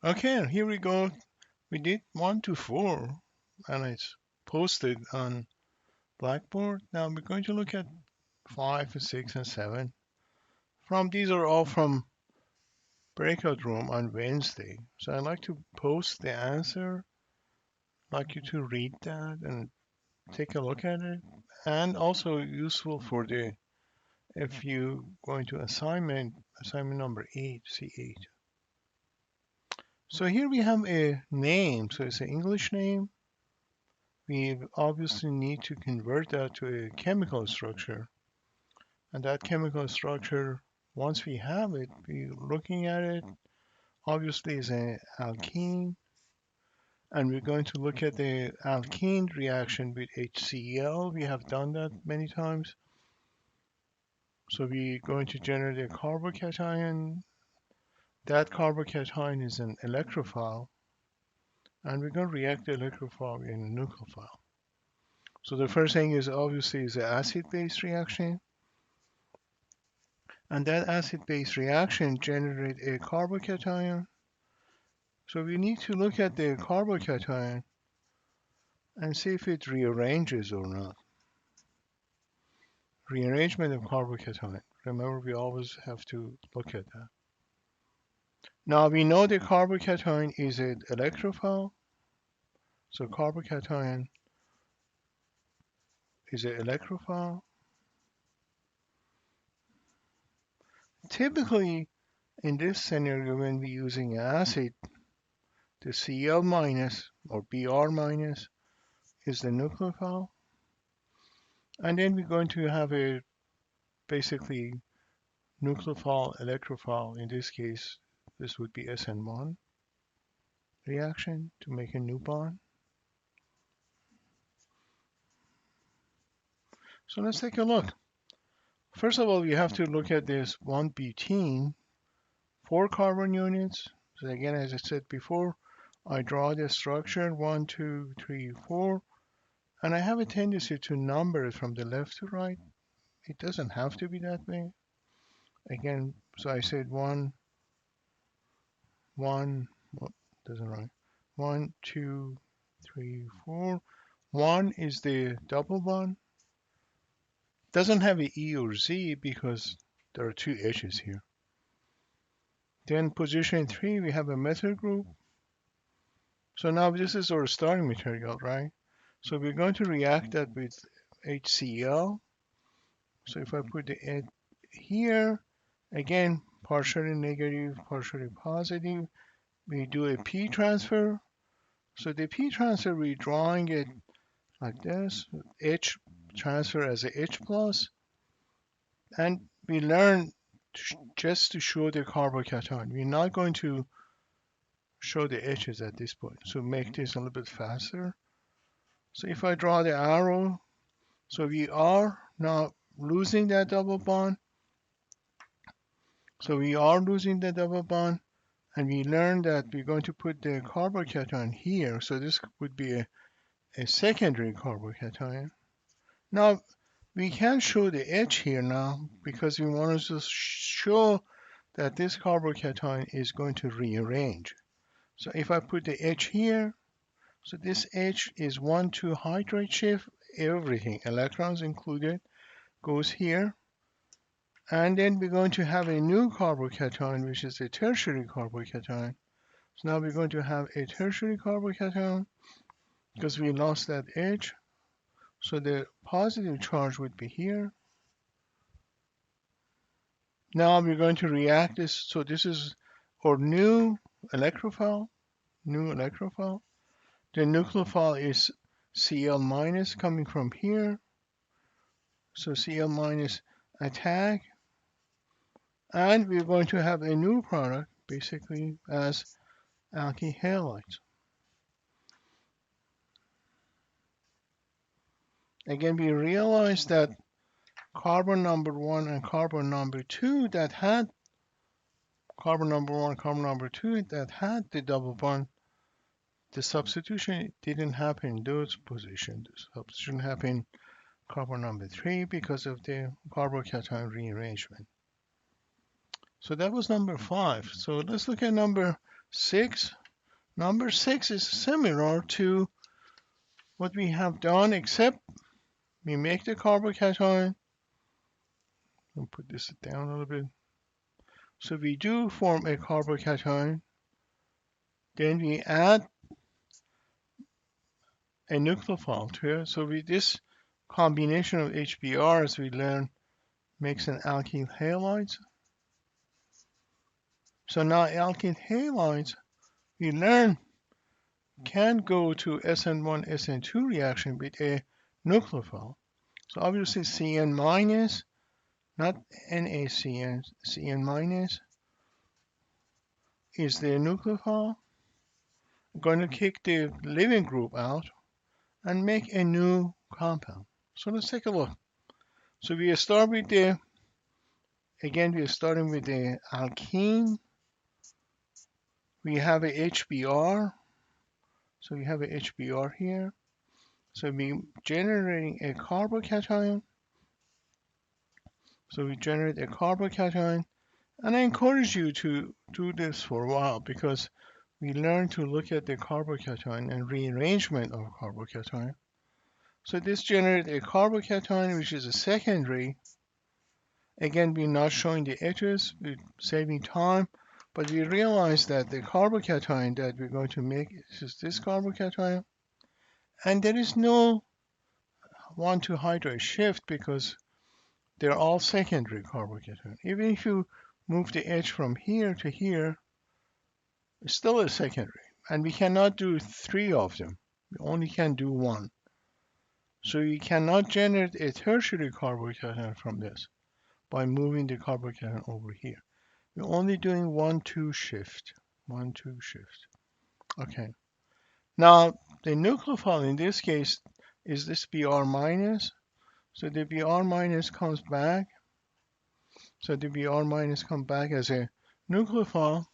Okay, here we go. We did 1 to 4, and it's posted on Blackboard. Now we're going to look at 5, 6, and 7. These are all from Breakout Room on Wednesday. So I'd like to post the answer. I'd like you to read that and take a look at it. And also useful for if you go into assignment number 8, C8. So here we have a name. So it's an English name. We obviously need to convert that to a chemical structure. And that chemical structure, once we have it, we're looking at it, obviously is an alkene. And we're going to look at the alkene reaction with HCl. We have done that many times. So we're going to generate a carbocation. That carbocation is an electrophile. And we're going to react the electrophile in a nucleophile. So the first thing is obviously is an acid-base reaction. And that acid-base reaction generates a carbocation. So we need to look at the carbocation and see if it rearranges or not. Rearrangement of carbocation. Remember, we always have to look at that. Now we know the carbocation is an electrophile. So carbocation is an electrophile. Typically, in this scenario, when we're using acid, the Cl minus or Br minus is the nucleophile. And then we're going to have a basically nucleophile, electrophile. In this case, this would be SN1 reaction to make a new bond. So let's take a look. First of all, we have to look at this 1-butene, 4 carbon units. So again, as I said before, I draw the structure 1, 2, 3, 4, and I have a tendency to number it from the left to right. It doesn't have to be that way. Again, so I said 1, 1, well, doesn't rhyme. 1, 2, 3, 4. 1 is the double bond. Doesn't have an E or Z because there are 2 H's here. Then position 3, we have a methyl group. So now this is our starting material, right? So we're going to react that with HCl. So if I put the H here, again, partially negative, partially positive. We do a P transfer. So the P transfer, we're drawing it like this. H transfer as a H plus. And we learn just to show the carbocation. We're not going to show the H's at this point. So make this a little bit faster. So if I draw the arrow, so we are now losing that double bond. So we are losing the double bond. And we learned that we're going to put the carbocation here. So this would be a secondary carbocation. Now, we can show the H here now because we want to show that this carbocation is going to rearrange. So if I put the H here, so this H is 1,2 hydrate shift, everything, electrons included, goes here. And then we're going to have a new carbocation, which is a tertiary carbocation. So now we're going to have a tertiary carbocation because we lost that H. So the positive charge would be here. Now we're going to react this. So this is our new electrophile. The nucleophile is Cl minus coming from here. So Cl minus attack. And we're going to have a new product, basically, as alkyl halides. Again, we realize that carbon number 1 and carbon number 2 that had carbon number 1, carbon number 2 that had the double bond, the substitution didn't happen in those positions. The substitution happened carbon number 3 because of the carbocation rearrangement. So that was number 5. So let's look at number 6. Number 6 is similar to what we have done, except we make the carbocation. I'll put this down a little bit. So we do form a carbocation. Then we add a nucleophile to it. So this combination of HBr, as we learn, makes an alkyl halide. So now alkyl halides, we learn, can go to SN1, SN2 reaction with a nucleophile. So obviously Cn minus, not NaCN, Cn minus is the nucleophile. I'm going to kick the leaving group out and make a new compound. So let's take a look. So we start with the, again, we are starting with the alkene. We have a HBr. So we have a HBr here. So we're generating a carbocation. So we generate a carbocation. And I encourage you to do this for a while because we learn to look at the carbocation and rearrangement of carbocation. So this generates a carbocation, which is a secondary. Again, we're not showing the H's, we're saving time, but we realize that the carbocation that we're going to make is this carbocation. And there is no 1,2 hydride shift because they're all secondary carbocation. Even if you move the H from here to here, it's still a secondary. And we cannot do 3 of them. We only can do 1. So you cannot generate a tertiary carbocation from this by moving the carbocation over here. We're only doing 1,2 shift. 1,2 shift. Okay. Now, the nucleophile in this case is this Br minus. So the Br minus comes back. So the Br minus comes back as a nucleophile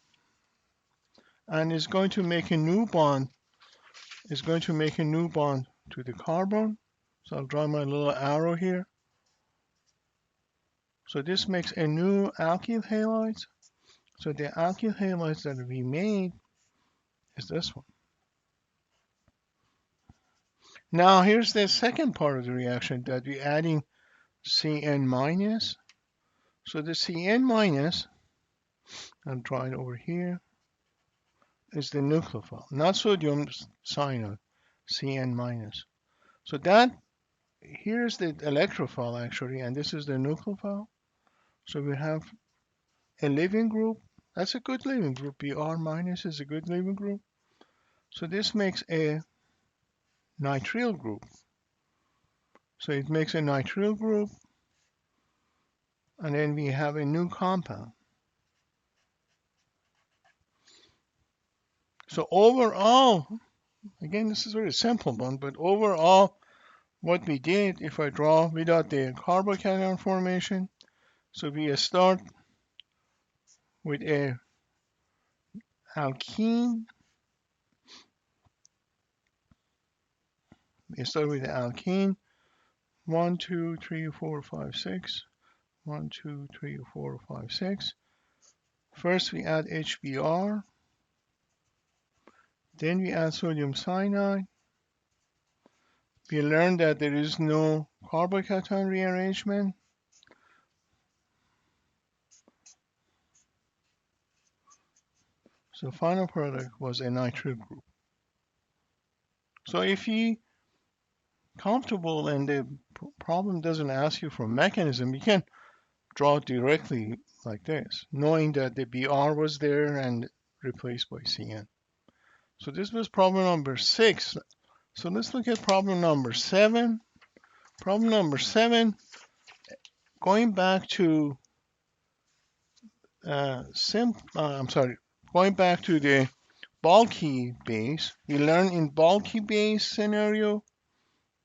and is going to make a new bond. Is going to make a new bond to the carbon. So I'll draw my little arrow here. So this makes a new alkyl halide. So the alkyl halides that we made is this one. Now here's the second part of the reaction that we're adding Cn minus. So the Cn minus, I'll draw it over here, is the nucleophile, not sodium cyanide, Cn minus. So that, here's the electrophile actually, and this is the nucleophile. So we have a leaving group. That's a good leaving group. Br minus is a good leaving group. So this makes a nitrile group. So it makes a nitrile group, and then we have a new compound. So overall, again, this is a very simple one, but overall, what we did, if I draw without the carbocation formation, so we start with a alkene. We start with the alkene. 1, 2, 3, 4, 5, 6. 1, 2, 3, 4, 5, 6. First, we add HBr. Then we add sodium cyanide. We learned that there is no carbocation rearrangement. So final product was a nitrile group. So if you're comfortable and the problem doesn't ask you for mechanism, you can draw it directly like this, knowing that the Br was there and replaced by Cn. So this was problem number 6. So let's look at problem number 7. Problem number 7, going back to going back to the bulky base. We learn in bulky base scenario,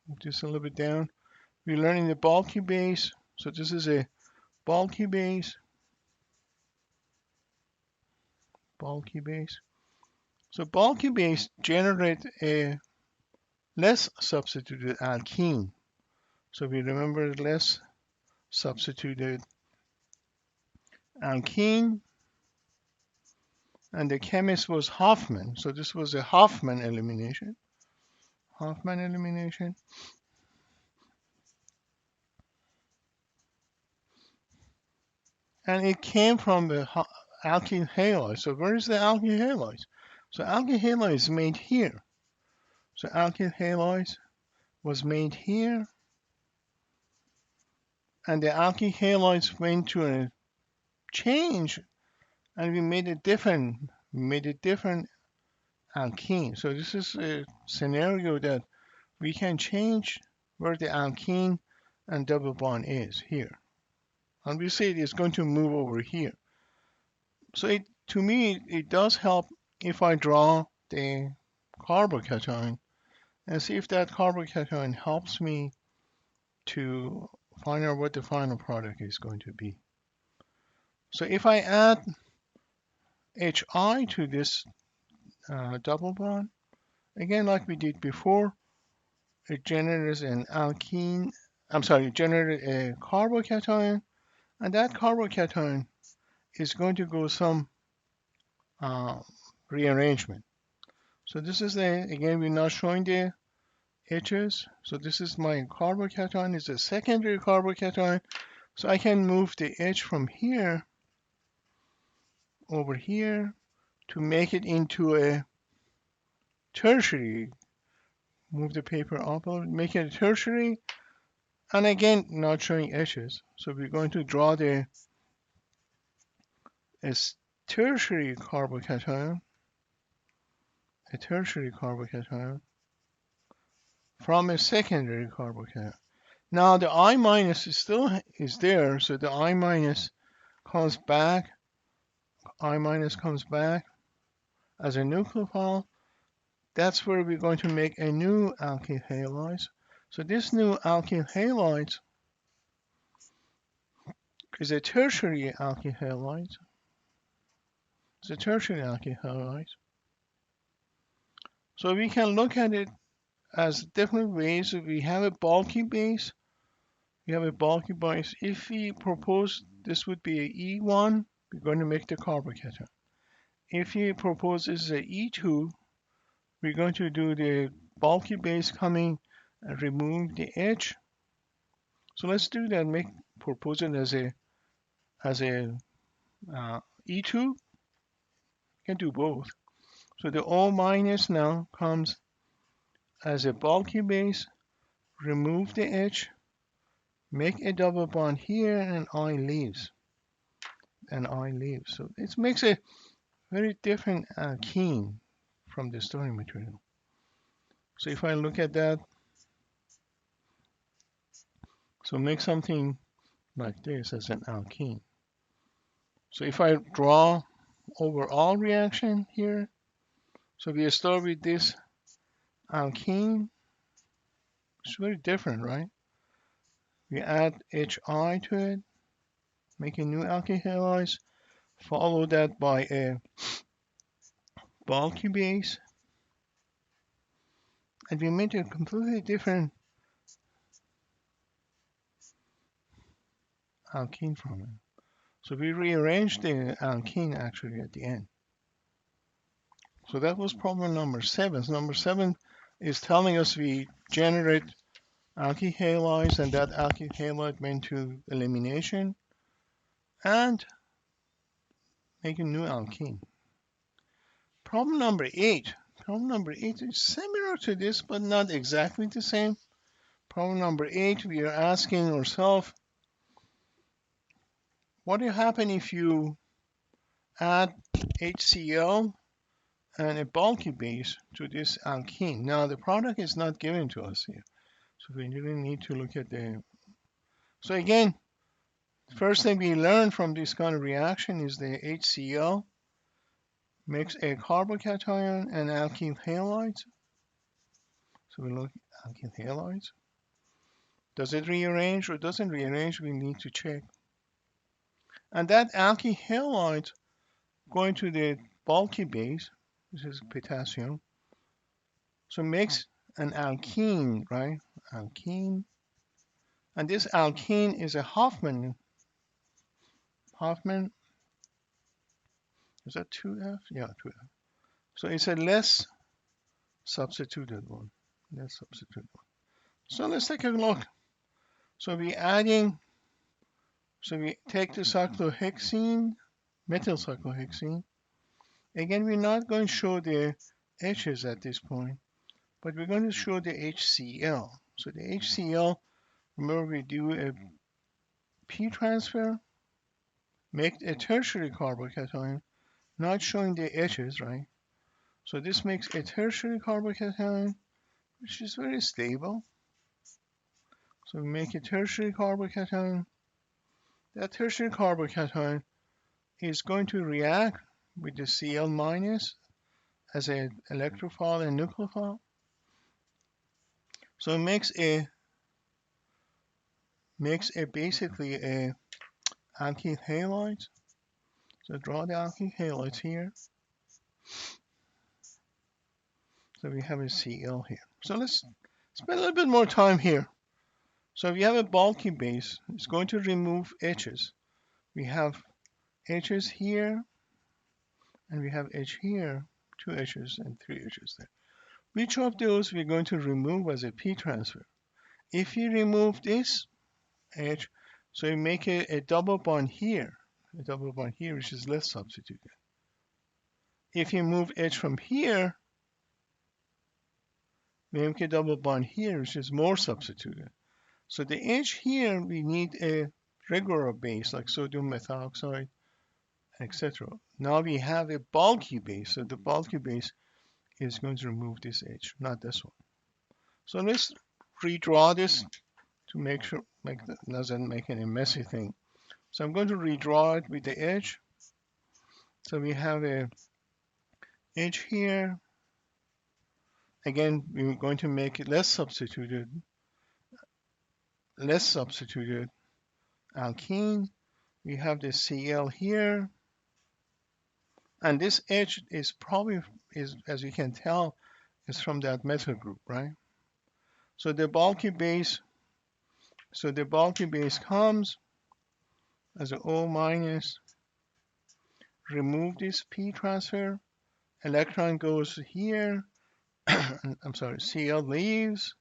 move this a little bit down. We learn in the bulky base. So this is a bulky base. Bulky base. So bulky base generate a less substituted alkene. So we remember less substituted alkene. and the chemist was Hoffman. So this was a Hoffman elimination. Hoffman elimination. And it came from the alkyl halide. So where is the alkyl halide? So alkyl halide is made here. So alkyl halide was made here, and the alkyl halides went to a change, and we made a different alkene. So this is a scenario that we can change where the alkene and double bond is here. And we say it's going to move over here. So to me, it does help if I draw the carbocation and see if that carbocation helps me to find out what the final product is going to be. So if I add HI to this double bond, again, like we did before, it generates an alkene, it generates a carbocation, and that carbocation is going to go some rearrangement. So this is again, we're not showing the H's. So this is my carbocation, it's a secondary carbocation. So I can move the H from here over here to make it into a tertiary. Move the paper up, make it a tertiary. And again, not showing H's. So we're going to draw a tertiary carbocation, from a secondary carbocation. Now the I minus is still there, so the I minus comes back. I minus comes back as a nucleophile. That's where we're going to make a new alkyl halide. So this new alkyl halide is a tertiary alkyl halide. It's a tertiary alkyl halide. So we can look at it as different ways. If we have a bulky base, If we propose this would be a E1, we're going to make the carbocation. If we propose this is a E2, we're going to do the bulky base coming and remove the H. So let's do that. Propose it as a E2. You can do both. So the O minus now comes as a bulky base. Remove the H. Make a double bond here, and I leaves. So it makes a very different alkene from the starting material. So if I look at that, so make something like this as an alkene. So if I draw overall reaction here, so we start with this alkene. It's very different, right? We add HI to it, make a new alkyl halide, follow that by a bulky base, and we made a completely different alkene from it. So we rearranged the alkene actually at the end. So that was problem number 7. So number 7 is telling us we generate alkyl halides, and that alkyl halide went to elimination and make a new alkene. Problem number 8. Problem number 8 is similar to this, but not exactly the same. Problem number 8, we are asking ourselves, what will happen if you add HCl and a bulky base to this alkene? Now the product is not given to us here, so we really need to look at the. So again, first thing we learn from this kind of reaction is the HCl makes a carbocation and alkyl halides. So we look at alkyl halides. Does it rearrange or doesn't rearrange? We need to check. And that alkyl halide going to the bulky base, this is potassium, so makes an alkene, right? Alkene. And this alkene is a Hoffman Is that 2F? Yeah, 2F. So it's a less substituted one. Less substituted one. So let's take a look. So we adding, so we take the cyclohexene, methyl cyclohexene. Again, we're not going to show the H's at this point, but we're going to show the HCl. So the HCl, remember we do a P transfer, make a tertiary carbocation, not showing the H's, right? So this makes a tertiary carbocation, which is very stable. So we make a tertiary carbocation. That tertiary carbocation is going to react with the Cl minus as an electrophile and nucleophile. So it makes basically a alkyl halide. So draw the alkyl halides here. So we have a Cl here. So let's spend a little bit more time here. So if you have a bulky base, it's going to remove H's. We have H's here, and we have H here, 2 H's and 3 H's there. Which of those we're going to remove as a P transfer? If you remove this H, so you make a double bond here, which is less substituted. If you move H from here, we make a double bond here, which is more substituted. So the H here, we need a regular base like sodium methoxide, etc. Now we have a bulky base, so the bulky base is going to remove this H, not this one. So let's redraw this to make sure doesn't make any messy thing. So I'm going to redraw it with the H. So we have a H here. Again, we're going to make it less substituted alkene. We have the Cl here. And this H is probably, as you can tell, is from that methyl group, right? So the bulky base comes as an O minus. Remove this P transfer. Electron goes here. I'm sorry, Cl leaves.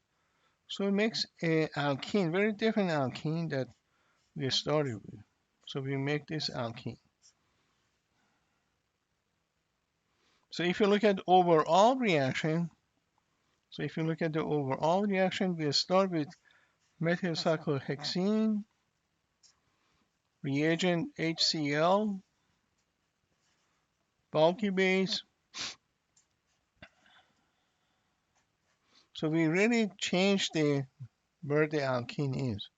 So it makes an alkene, very different alkene that we started with. So we make this alkene. So if you look at overall reaction, we start with methyl cyclohexene, reagent HCl, bulky base. So we really changed where the alkene is.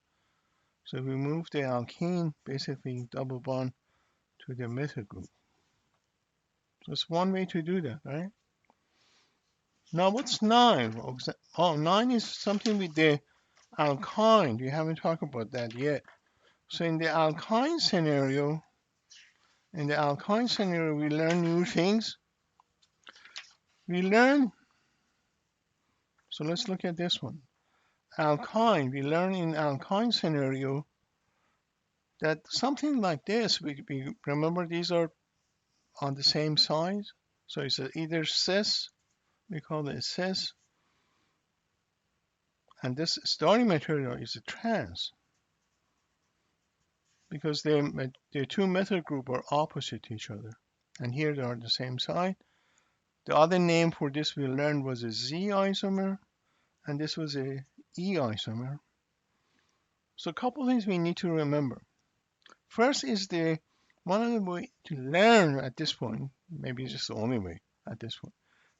So we move the alkene, basically double bond to the methyl group. So it's one way to do that, right? Now what's 9? Oh, 9 is something with the alkyne. We haven't talked about that yet. So in the alkyne scenario, we learn new things. So let's look at this one. Alkyne, we learn in alkyne scenario that something like this, we remember these are on the same side. So it's either cis, we call it cis, and this starting material is a trans, because the two methyl group are opposite each other, and here they are the same side. The other name for this we learned was a Z isomer, and this was a E isomer. So a couple things we need to remember. First is one of the way to learn at this point, maybe it's just the only way at this point,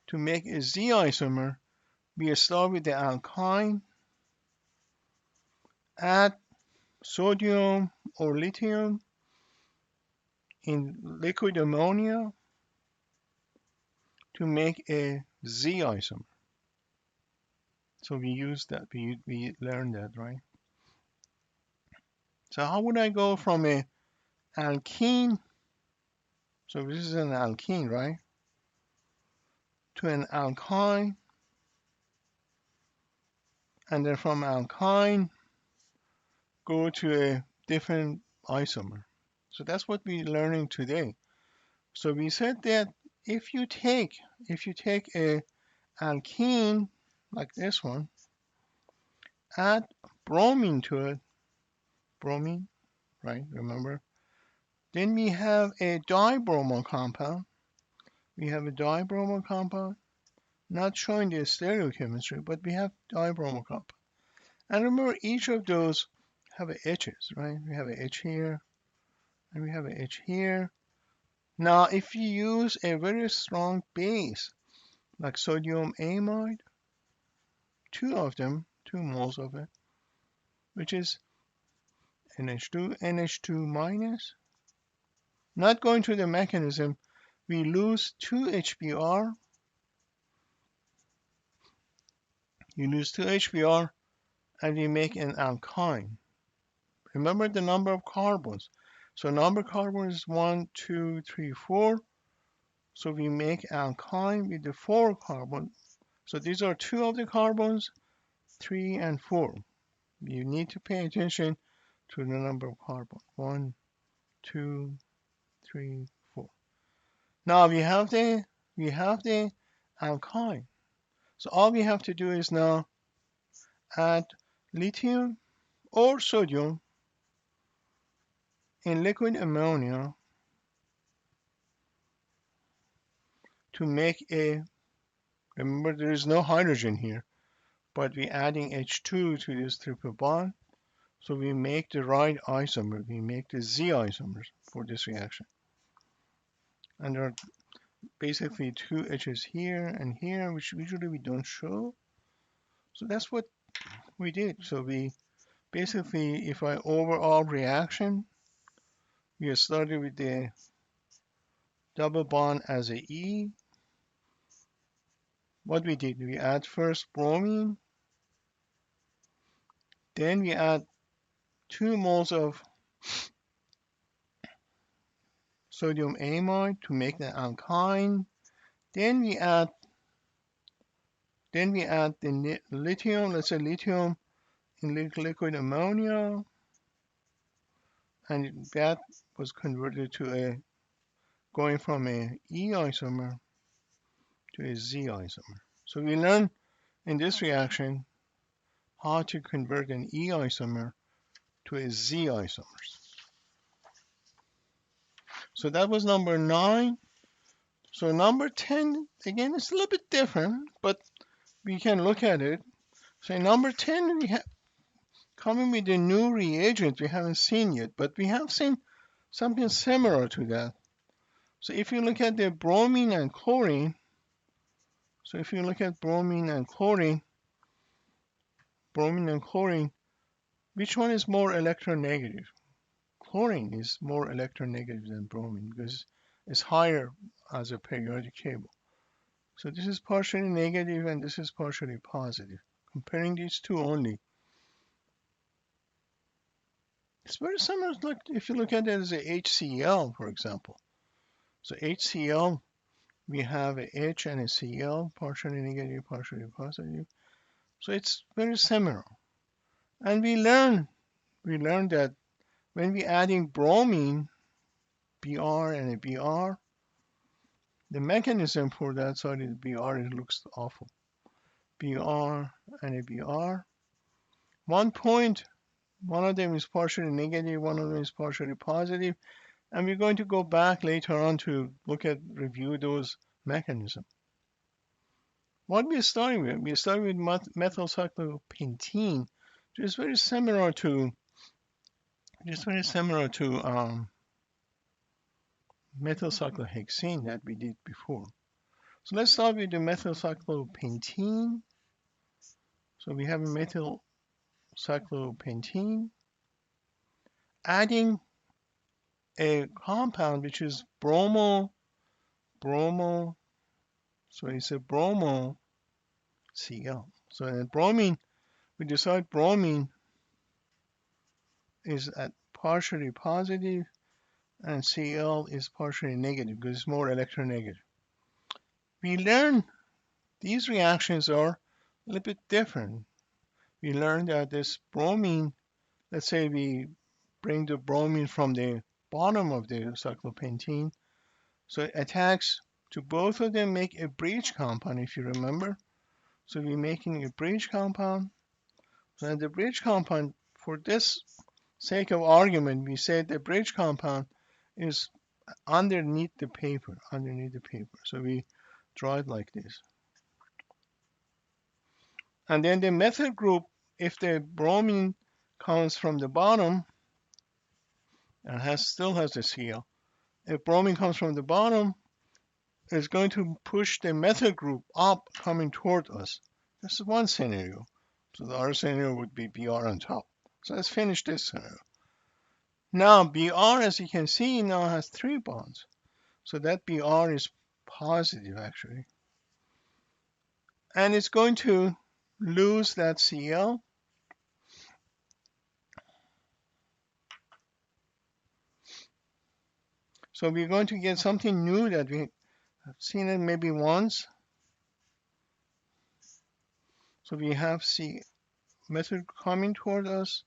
to make a Z isomer, we start with the alkyne, add sodium or lithium in liquid ammonia to make a Z isomer. So we use that, we learned that, right? So how would I go from a alkene, so this is an alkene, right, to an alkyne, and then from alkyne go to a different isomer. So that's what we're learning today. So we said that if you take a alkene like this one, add bromine to it, bromine, right? Remember? Then we have a dibromo compound. We have a dibromo compound, not showing the stereochemistry, but we have dibromo compound. And remember, each of those have H's, right? We have a H here, and we have a H here. Now, if you use a very strong base, like sodium amide, two of them, 2 moles of it, which is NH2, NH2 minus. Not going through the mechanism, we lose 2 HBr. You lose 2 HBr, and we make an alkyne. Remember the number of carbons. So number of carbons is 1, 2, 3, 4. So we make alkyne with the 4 carbon. So these are 2 of the carbons, 3 and 4. You need to pay attention to the number of carbon. 1, 2, 3, 4. Now we have the alkyne. So all we have to do is now add lithium or sodium in liquid ammonia to make a, remember there is no hydrogen here, but we're adding H2 to this triple bond. So we make the right isomer, we make the Z isomers for this reaction. And there are basically 2 H's here and here, which usually we don't show. So that's what we did. So we basically, if I overall reaction, we started with the double bond as a E. What we did, we add first bromine, then we add 2 moles of sodium amide to make the alkyne. Then we add the lithium, let's say lithium in liquid ammonia, and that was converted to a, going from a E isomer to a Z isomer. So we learned in this reaction how to convert an E isomer to a Z isomer. So that was number 9. So number 10, again, it's a little bit different, but we can look at it. So number 10, we have coming with a new reagent we haven't seen yet, but we have seen something similar to that. So if you look at the bromine and chlorine, which one is more electronegative? Chlorine is more electronegative than bromine because it's higher as a periodic table. So this is partially negative and this is partially positive. Comparing these two only, it's very similar. Like if you look at it as a HCl, for example. So HCl, we have a H and a Cl, partially negative, partially positive. So it's very similar. And we learned that when we adding bromine, Br and a Br, the mechanism for that side is Br, it looks awful. Br and a Br. 1 point, one of them is partially negative, one of them is partially positive. And we're going to go back later on to review those mechanisms. What we're starting with, methyl cyclopentene, which is very similar to methyl cyclohexane that we did before. So let's start with the methyl cyclopentene. So we have a methyl cyclopentene, adding a compound which is bromo, so it's a bromo Cl. So in bromine, we decide bromine is at partially positive and Cl is partially negative because it's more electronegative. We learn these reactions are a little bit different. We learned that this bromine, let's say we bring the bromine from the bottom of the cyclopentene, So it attacks to both of them, make a bridge compound, if you remember. So we're making a bridge compound. So the bridge compound, for this sake of argument, we say the bridge compound is underneath the paper, So we draw it like this. And then the methyl group, if the bromine comes from the bottom and still has the Cl, if bromine comes from the bottom, it's going to push the methyl group up, coming toward us. This is one scenario. So the other scenario would be Br on top. So let's finish this scenario. Now Br, as you can see, now has 3 bonds. So that Br is positive, actually. And it's going to lose that Cl. So we're going to get something new that we have seen it maybe once. So we have C methyl coming toward us.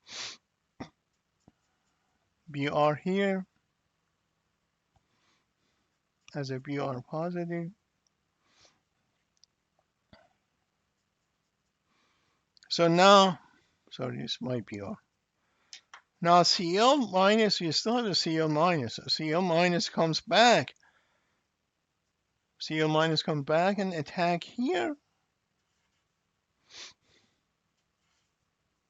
Br here as a Br positive. So now, sorry, it's my Br. Now Cl minus, we still have a Cl minus. So Cl minus comes back. Cl minus comes back and attack here.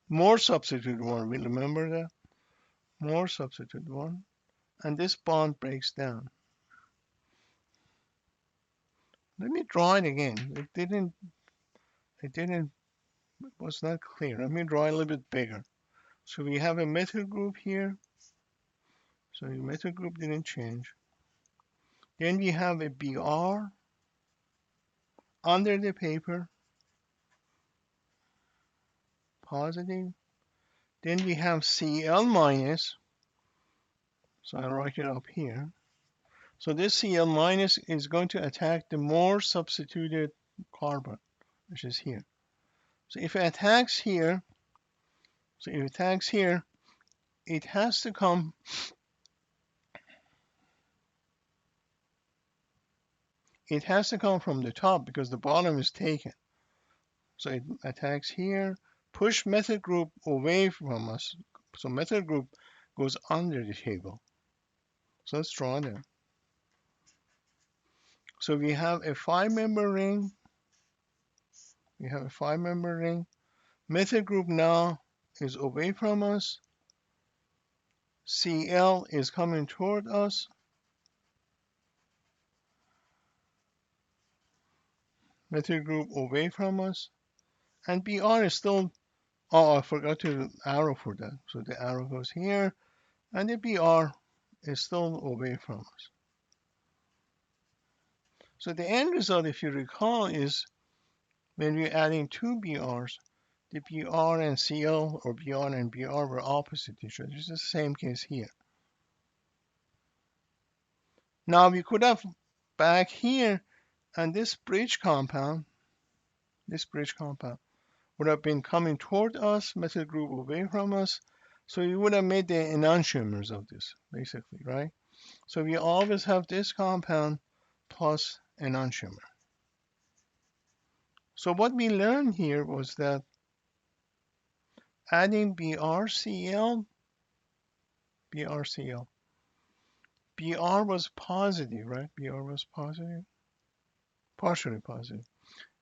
More substitute 1, we remember that? More substitute 1. And this bond breaks down. Let me draw it again. It was not clear. Let me draw it a little bit bigger. So we have a methyl group here. So the methyl group didn't change. Then we have a Br under the paper, positive. Then we have Cl minus. So I'll write it up here. So this Cl minus is going to attack the more substituted carbon, which is here. So if it attacks here, it has to come from the top because the bottom is taken. So it attacks here, push methyl group away from us. So methyl group goes under the table. So let's draw that. So we have a 5-member ring. Methyl group now is away from us. Cl is coming toward us. Methyl group away from us. And Br is still, oh, I forgot to arrow for that. So the arrow goes here, and the Br is still away from us. So the end result, if you recall, is when we're adding 2 Brs, the Br and Cl, or Br and Br, were opposite each other. This is the same case here. Now we could have back here, and this bridge compound would have been coming toward us, methyl group away from us. So we would have made the enantiomers of this, basically, right? So we always have this compound plus enantiomer. So what we learned here was that adding BrCl, Br was positive, right? Br was positive, partially positive,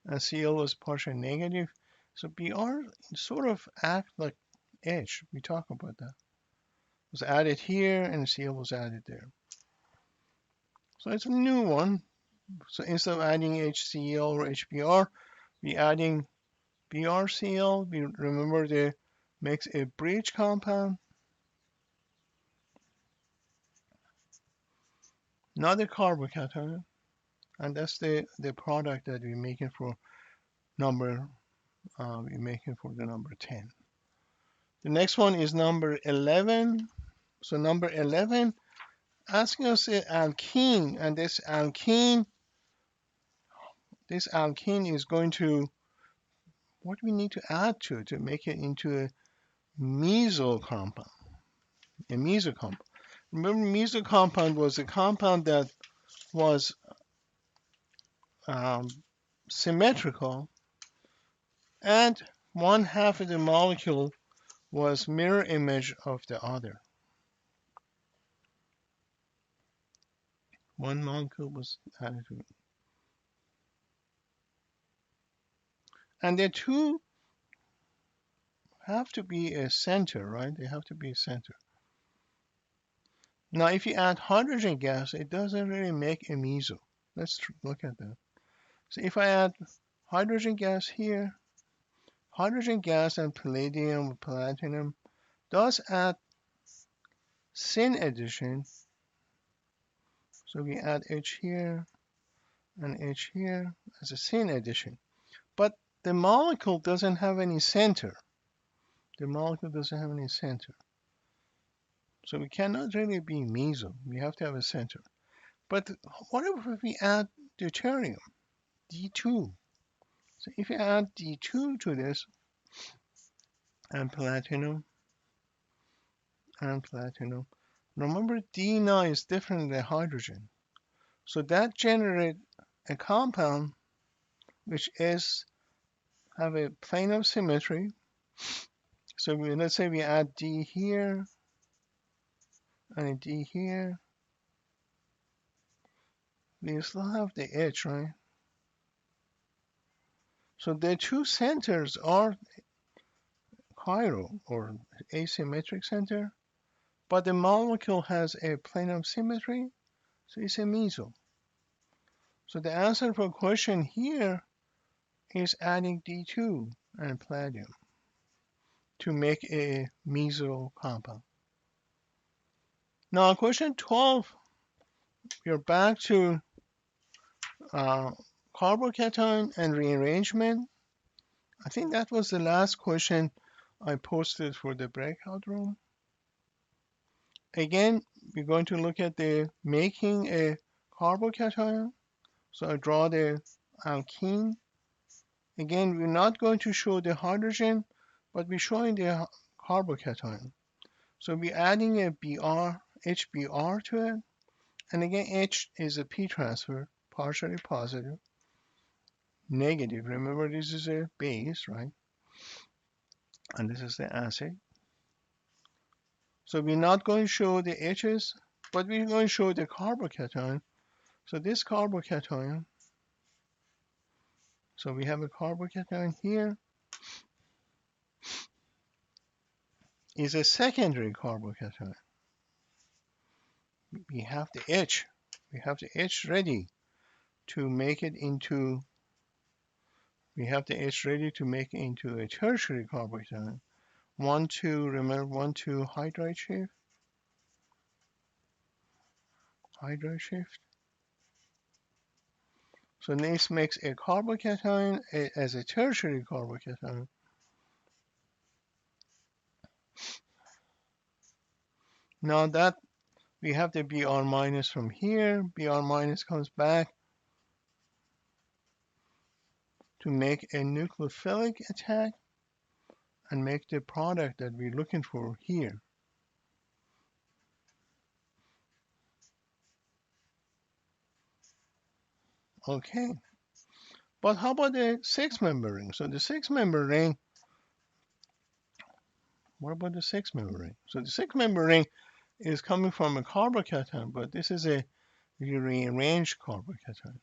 and Cl was partially negative. So Br sort of act like H. We talk about that. It was added here, and Cl was added there. So it's a new one. So instead of adding HCl or HBr, we adding BrCl. We remember the makes a bridge compound. Not a carbocation. And that's the product that we're making for the number 10. The next one is number 11. So number 11 asking us an alkene, and this alkene is going to, what we need to add to make it into a meso compound. Remember, meso compound was a compound that was symmetrical, and one half of the molecule was mirror image of the other. One molecule was added to it. And the two have to be a center, right? They have to be a center. Now, if you add hydrogen gas, it doesn't really make a meso. Let's look at that. So if I add hydrogen gas here, hydrogen gas and palladium, platinum does add syn addition. So we add H here and H here as a syn addition. But the molecule doesn't have any center. The molecule doesn't have any center. So we cannot really be meso. We have to have a center. But what if we add deuterium, D2? So if you add D2 to this, and platinum, remember D9 is different than hydrogen. So that generates a compound which have a plane of symmetry. So let's say we add D here and a D here. We still have the H, right? So the two centers are chiral or asymmetric center, but the molecule has a plane of symmetry, so it's a meso. So the answer for question here is adding D2 and palladium to make a meso compound. Now, question 12, we're back to carbocation and rearrangement. I think that was the last question I posted for the breakout room. Again, we're going to look at the making a carbocation. So I draw the alkene. Again, we're not going to show the hydrogen, but we're showing the carbocation. So we're adding a Br, HBr to it. And again, H is a P transfer, partially positive, negative. Remember, this is a base, right? And this is the acid. So we're not going to show the H's, but we're going to show the carbocation. So this carbocation, so we have a carbocation here, is a secondary carbocation. We have the H. We have the H ready to make it into, a tertiary carbocation. 1,2, remember 1,2 hydride shift. So this makes a carbocation as a tertiary carbocation. Now that we have the Br minus from here, Br minus comes back to make a nucleophilic attack and make the product that we're looking for here. Okay, but how about the six-member ring? So the six-member ring, what about the six-member ring? So the six-member ring is coming from a carbocation, but this is a rearranged carbocation.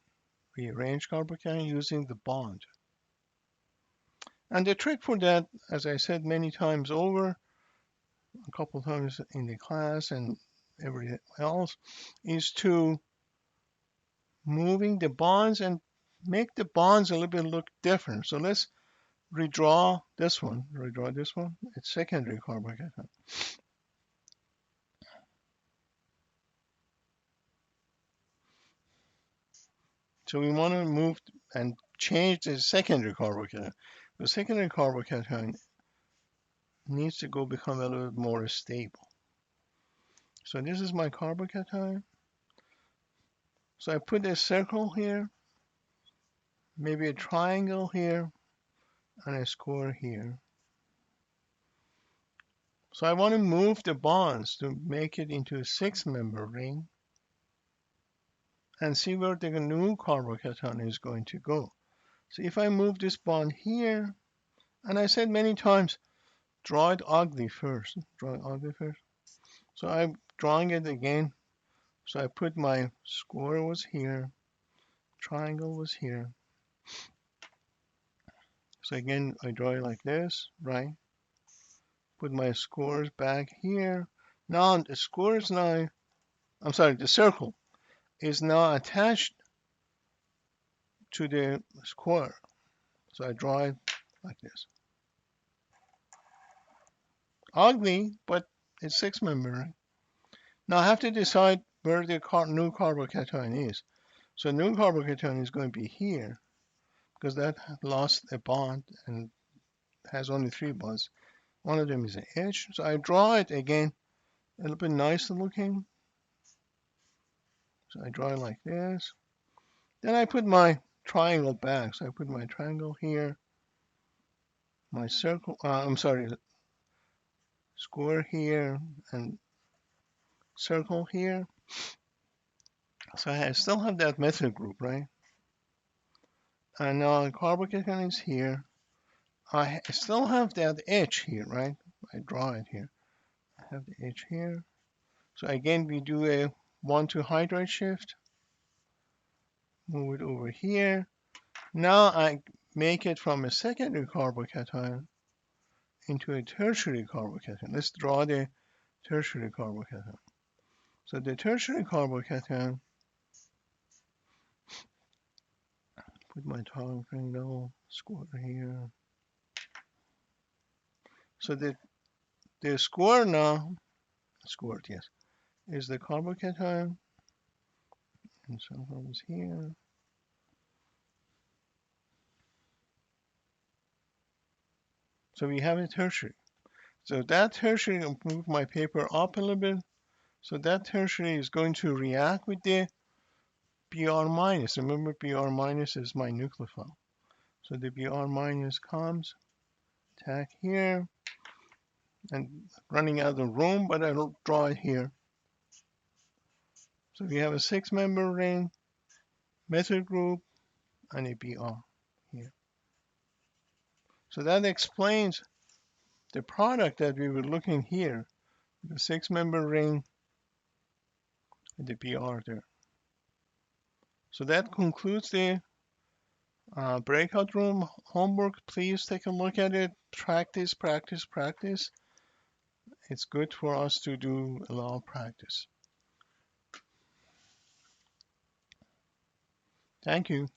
Using the bond. And the trick for that, as I said many times over, a couple times in the class and everything else, is to moving the bonds and make the bonds a little bit look different. So let's redraw this one. It's secondary carbocation. So we want to move and change the secondary carbocation. The secondary carbocation needs to become a little bit more stable. So this is my carbocation. So I put a circle here, maybe a triangle here, and a square here. So I want to move the bonds to make it into a six-member ring. and see where the new carbocation is going to go. So if I move this bond here, and I said many times, draw it ugly first. Draw it ugly first. So I'm drawing it again. So I put my square was here, triangle was here. So again, I draw it like this, right? Put my scores back here. Now the square is now, I'm sorry, the circle is now attached to the square. So I draw it like this. Ugly, but it's six member, right? Now I have to decide where the new carbocation is. So new carbocation is going to be here because that lost a bond and has only three bonds. One of them is an H. So I draw it again, a little bit nicer looking. So I draw it like this. Then I put my triangle back. So I put my triangle here, my circle, I'm sorry, square here, and circle here. So I still have that method group, right? And now carbocation is here. I still have that H here, right? I draw it here. I have the H here. So again, we do a 1-2 hydride shift. Move it over here. Now I make it from a secondary carbocation into a tertiary carbocation. Let's draw the tertiary carbocation. So the tertiary carbocation, put my tongue triangle square here. So the square now, squared, yes, is the carbocation, and so comes here. So we have a tertiary. So that tertiary, I'll move my paper up a little bit. So that tertiary is going to react with the Br minus. Remember, Br minus is my nucleophile. So the Br minus comes, attack here, and running out of room, but I'll draw it here. So we have a six-member ring, method group, and a Br here. So that explains the product that we were looking here, the six-member ring and the Br there. So that concludes the breakout room homework. Please take a look at it. Practice, practice, practice. It's good for us to do a lot of practice. Thank you.